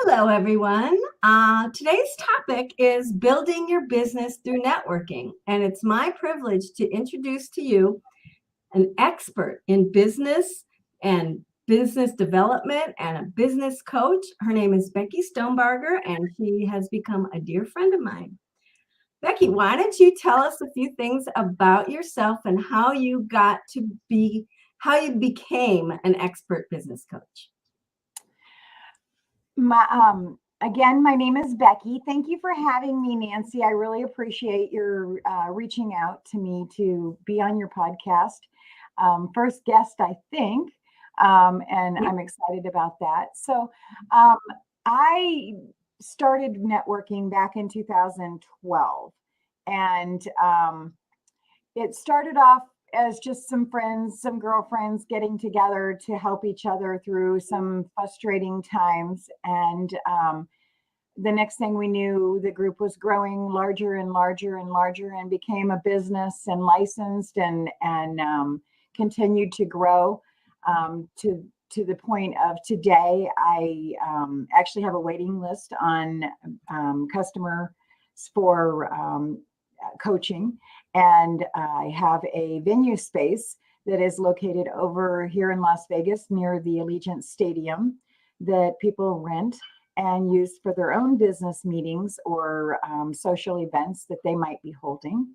Hello, everyone. Today's topic is building your business through networking. And it's my privilege to introduce to you an expert in business and business development and a business coach. Her name is Becky Stonebarger, and she has become a dear friend of mine. Becky, why don't you tell us a few things about yourself and how you became an expert business coach? Again, my name is Becky. Thank you for having me, Nancy. I really appreciate your reaching out to me to be on your podcast. First guest, I think, and I'm excited about that. So I started networking back in 2012, and it started off as just some friends, some girlfriends getting together to help each other through some frustrating times. And the next thing we knew, the group was growing larger and larger and larger and became a business and licensed and continued to grow to the point of today. I actually have a waiting list on customers for coaching. And I have a venue space that is located over here in Las Vegas near the Allegiant Stadium that people rent and use for their own business meetings or social events that they might be holding.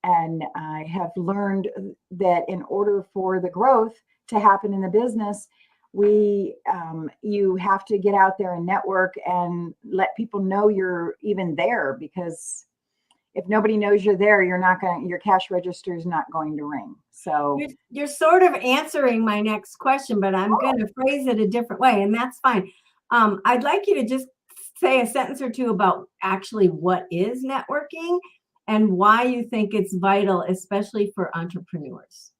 And I have learned that in order for the growth to happen in the business, you have to get out there and network and let people know you're even there, because if nobody knows you're there, your cash register is not going to ring. So you're sort of answering my next question, but I'm going to phrase it a different way, and that's fine. I'd like you to just say a sentence or two about actually what is networking and why you think it's vital, especially for entrepreneurs.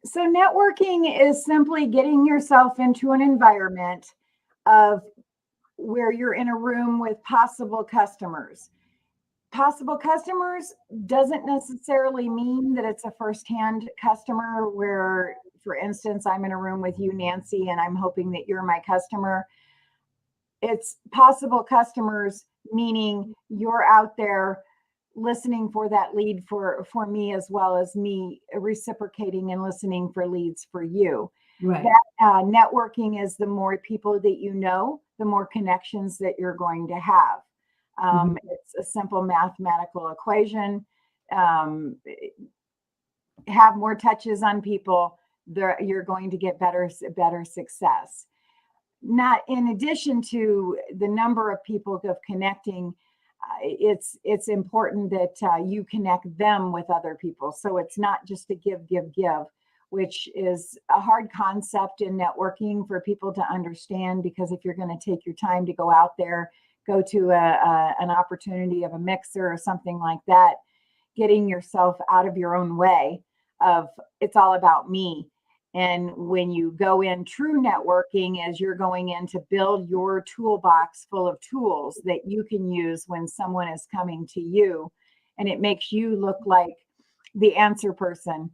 So networking is simply getting yourself into an environment of where you're in a room with possible customers. Possible customers doesn't necessarily mean that it's a firsthand customer where, for instance, I'm in a room with you, Nancy, and I'm hoping that you're my customer. It's possible customers, meaning you're out there listening for that lead for me, as well as me reciprocating and listening for leads for you. Right. That networking is the more people that you know, the more connections that you're going to have. It's a simple mathematical equation. Have more touches on people, you're going to get better success. Not in addition to the number of people of connecting, it's important that you connect them with other people. So it's not just a give, which is a hard concept in networking for people to understand, because if you're going to take your time to go out there, go to an opportunity of a mixer or something like that, getting yourself out of your own way of it's all about me. And when you go in true networking, as you're going in to build your toolbox full of tools that you can use when someone is coming to you, and it makes you look like the answer person.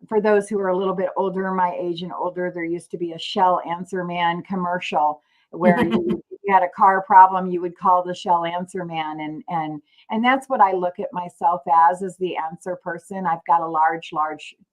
For those who are a little bit older, my age and older, there used to be a Shell Answer Man commercial where you had a car problem, you would call the Shell Answer Man. And that's what I look at myself as the answer person. I've got a large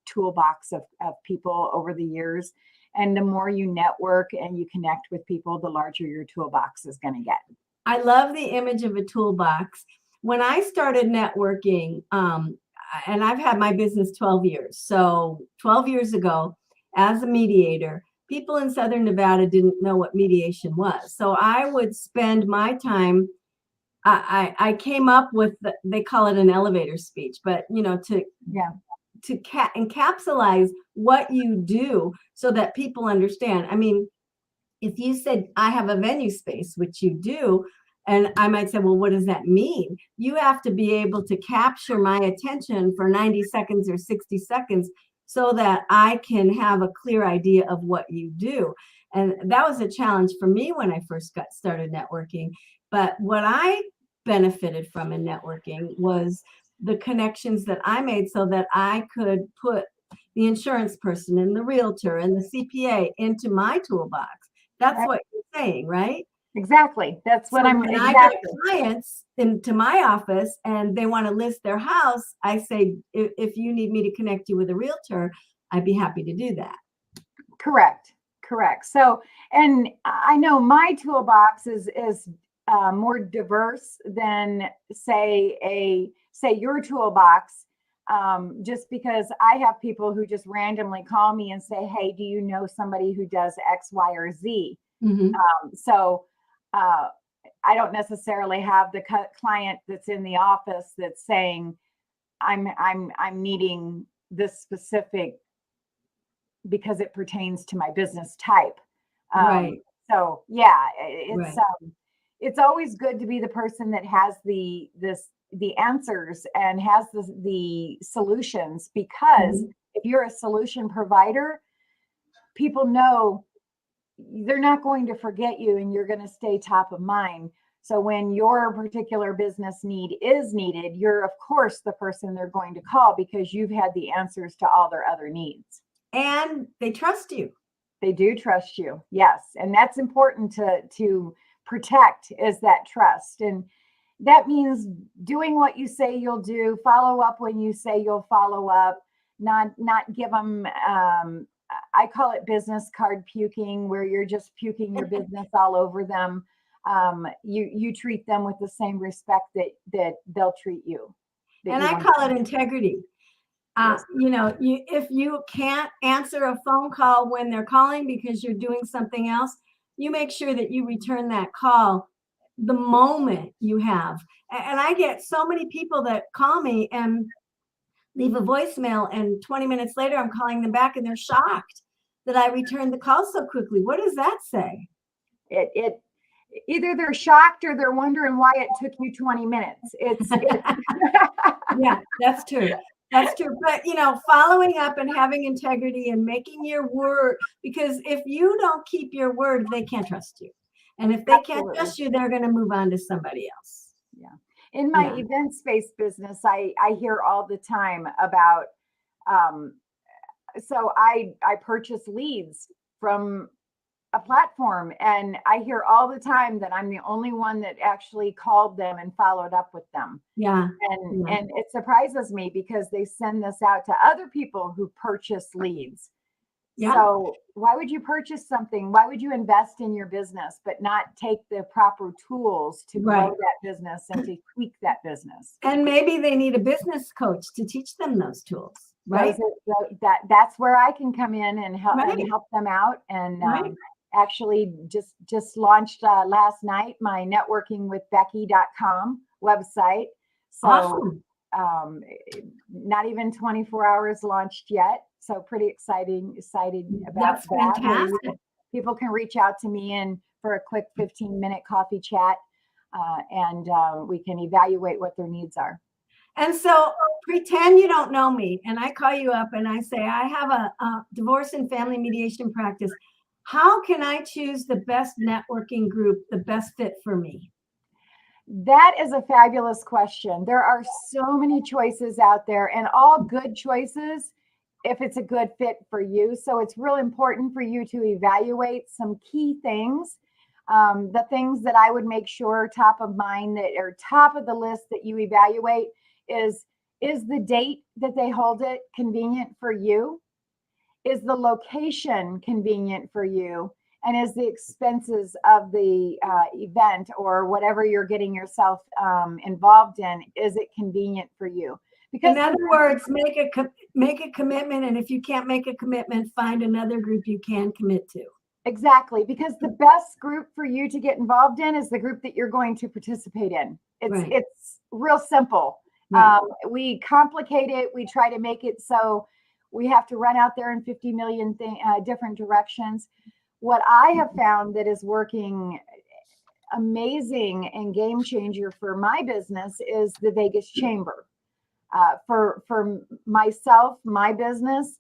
toolbox of people over the years. And the more you network and you connect with people, the larger your toolbox is going to get. I love the image of a toolbox. When I started networking, and I've had my business 12 years. So 12 years ago, as a mediator, people in Southern Nevada didn't know what mediation was. So I would spend my time, I came up with, they call it an elevator speech, but to encapsulize what you do so that people understand. I mean, if you said, I have a venue space, which you do, and I might say, well, what does that mean? You have to be able to capture my attention for 90 seconds or 60 seconds so that I can have a clear idea of what you do. And that was a challenge for me when I first got started networking. But what I benefited from in networking was the connections that I made so that I could put the insurance person and the realtor and the CPA into my toolbox. That's what you're saying, right? Exactly. That's what So I'm when I get exactly. clients into my office and they want to list their house, I say, if you need me to connect you with a realtor, I'd be happy to do that. Correct. Correct. So, and I know my toolbox is more diverse than say your toolbox. Just because I have people who just randomly call me and say, "Hey, do you know somebody who does X, Y, or Z?" Mm-hmm. So I don't necessarily have the client that's in the office that's saying, I'm needing this specific because it pertains to my business type. Right. So yeah, Right. it's always good to be the person that has the answers and has the solutions, because Mhm. if you're a solution provider, people know they're not going to forget you and you're going to stay top of mind. So when your particular business need is needed, you're of course the person they're going to call because you've had the answers to all their other needs. And they trust you. They do trust you. Yes. And that's important to protect, is that trust. And that means doing what you say you'll do, follow up when you say you'll follow up, not give them I call it business card puking, where you're just puking your business all over them. You treat them with the same respect that they'll treat you. And I call it integrity. Yes. If you can't answer a phone call when they're calling because you're doing something else, you make sure that you return that call the moment you have. And I get so many people that call me and leave a voicemail, and 20 minutes later, I'm calling them back and they're shocked that I returned the call so quickly. What does that say? It either they're shocked or they're wondering why it took you 20 minutes. Yeah, that's true. That's true. But, following up and having integrity and making your word, because if you don't keep your word, they can't trust you. And if they can't Absolutely. trust you, they're going to move on to somebody else. Yeah. In my event space business, I hear all the time about, so I purchase leads from a platform, and I hear all the time that I'm the only one that actually called them and followed up with them. Yeah. And it surprises me because they send this out to other people who purchase leads. Yeah. So why would you purchase something? Why would you invest in your business but not take the proper tools to grow that business and to tweak that business? And maybe they need a business coach to teach them those tools, right? That's where I can come in and help them out. And actually just launched last night my networkingwithbecky.com website. So awesome. Not even 24 hours launched yet. So pretty excited about That's that. fantastic. People can reach out to me and for a quick 15-minute coffee chat, and we can evaluate what their needs are. And so pretend you don't know me, and I call you up and I say, I have a divorce and family mediation practice. How can I choose the best networking group, the best fit for me? That is a fabulous question. There are so many choices out there, and all good choices if it's a good fit for you. So it's real important for you to evaluate some key things. The things that I would make sure top of mind, that are top of the list that you evaluate, is the date that they hold it convenient for you? Is the location convenient for you? And is the expenses of the event or whatever you're getting yourself involved in, is it convenient for you? Because in other words, make a commitment, and if you can't make a commitment, find another group you can commit to. Exactly, because the best group for you to get involved in is the group that you're going to participate in. It's real simple. We complicate it. We try to make it so we have to run out there in 50 million different directions. What I have found that is working amazing and game changer for my business is the Vegas Chamber. For myself, my business,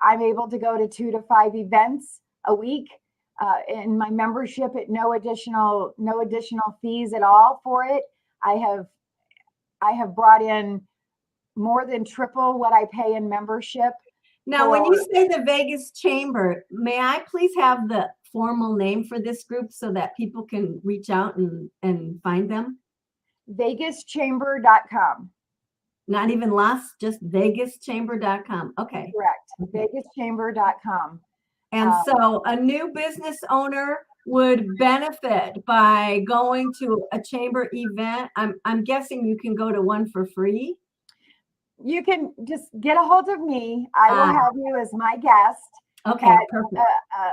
I'm able to go to 2 to 5 events a week in my membership at no additional fees at all for it. I have brought in more than triple what I pay in membership. Now, when you say the Vegas Chamber, may I please have the formal name for this group so that people can reach out and find them? VegasChamber.com. Not even just VegasChamber.com. Okay. Correct. VegasChamber.com. And so a new business owner would benefit by going to a chamber event. I'm guessing you can go to one for free. You can just get a hold of me. I will have you as my guest. Okay, perfect.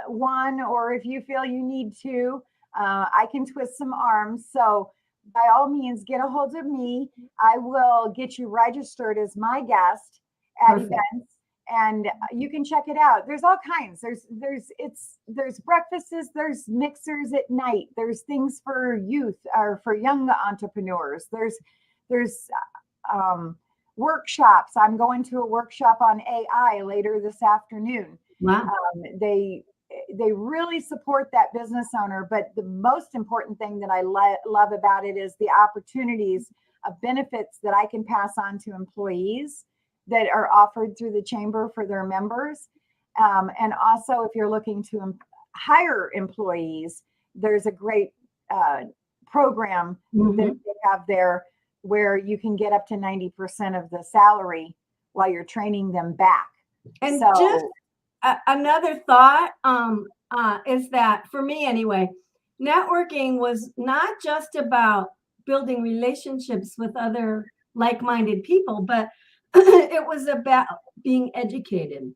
One, or if you feel you need to, I can twist some arms. So by all means, get a hold of me. I will get you registered as my guest at events, and you can check it out. There's all kinds. There's breakfasts, there's mixers at night. There's things for youth or for young entrepreneurs. There's workshops. I'm going to a workshop on AI later this afternoon. Wow. They really support that business owner, but the most important thing that I love about it is the opportunities of benefits that I can pass on to employees that are offered through the chamber for their members. And also, if you're looking to hire employees, there's a great program that they have there where you can get up to 90% of the salary while you're training them back. And so, just another thought is that, for me anyway, networking was not just about building relationships with other like-minded people, but it was about being educated.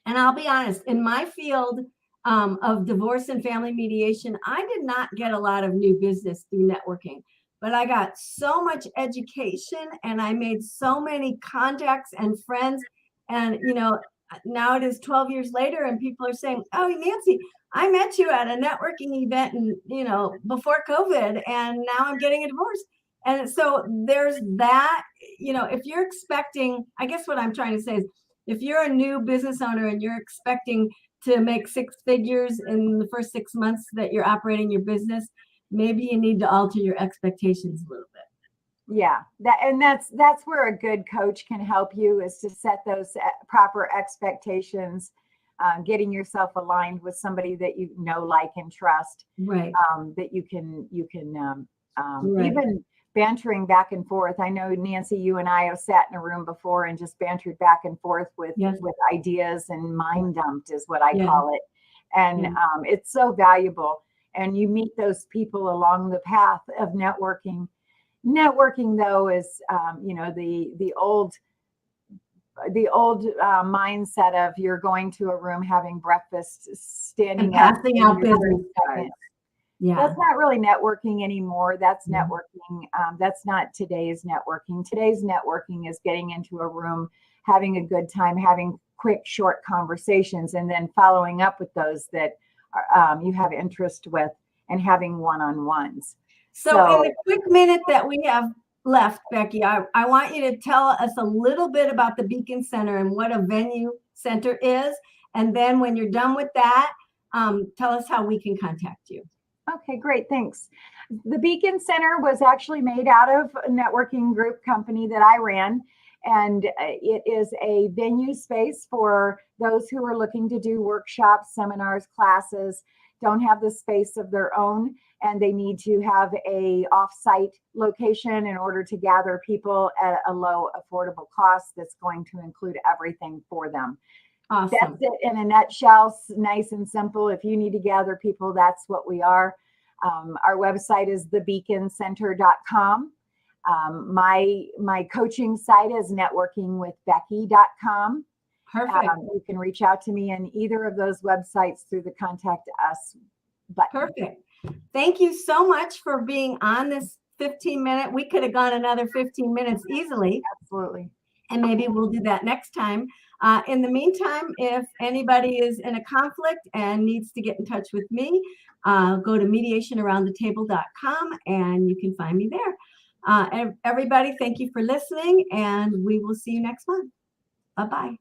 And I'll be honest, in my field of divorce and family mediation, I did not get a lot of new business through networking, but I got so much education and I made so many contacts and friends. And, now it is 12 years later and people are saying, oh, Nancy, I met you at a networking event and, before COVID, and now I'm getting a divorce. And so there's that, if you're expecting, I guess what I'm trying to say is, if you're a new business owner and you're expecting to make 6 figures in the first 6 months that you're operating your business, maybe you need to alter your expectations a little bit. Yeah, that's where a good coach can help you, is to set those proper expectations, getting yourself aligned with somebody that you know, like, and trust. Right. That you can even bantering back and forth. I know, Nancy, you and I have sat in a room before and just bantered back and forth with ideas, and mind dumped is what I call it. And it's so valuable. And you meet those people along the path of networking. Networking, though, is the old mindset of you're going to a room, having breakfast, standing and passing out business cards. Yeah, that's not really networking anymore. That's networking. That's not today's networking. Today's networking is getting into a room, having a good time, having quick, short conversations, and then following up with those that you have interest with, and having one-on-ones. So in the quick minute that we have left, Becky, I want you to tell us a little bit about the Beacon Center and what a venue center is. And then when you're done with that, tell us how we can contact you. Okay, great. Thanks. The Beacon Center was actually made out of a networking group company that I ran. And it is a venue space for those who are looking to do workshops, seminars, classes, don't have the space of their own, and they need to have a off-site location in order to gather people at a low, affordable cost that's going to include everything for them. Awesome. That's it in a nutshell, nice and simple. If you need to gather people, that's what we are. Our website is thebeaconcenter.com. My coaching site is networkingwithbecky.com. Perfect. You can reach out to me on either of those websites through the Contact Us button. Perfect. Thank you so much for being on this 15-minute. We could have gone another 15 minutes easily. Absolutely. And maybe we'll do that next time. In the meantime, if anybody is in a conflict and needs to get in touch with me, go to mediationaroundthetable.com and you can find me there. Everybody, thank you for listening, and we will see you next month. Bye-bye.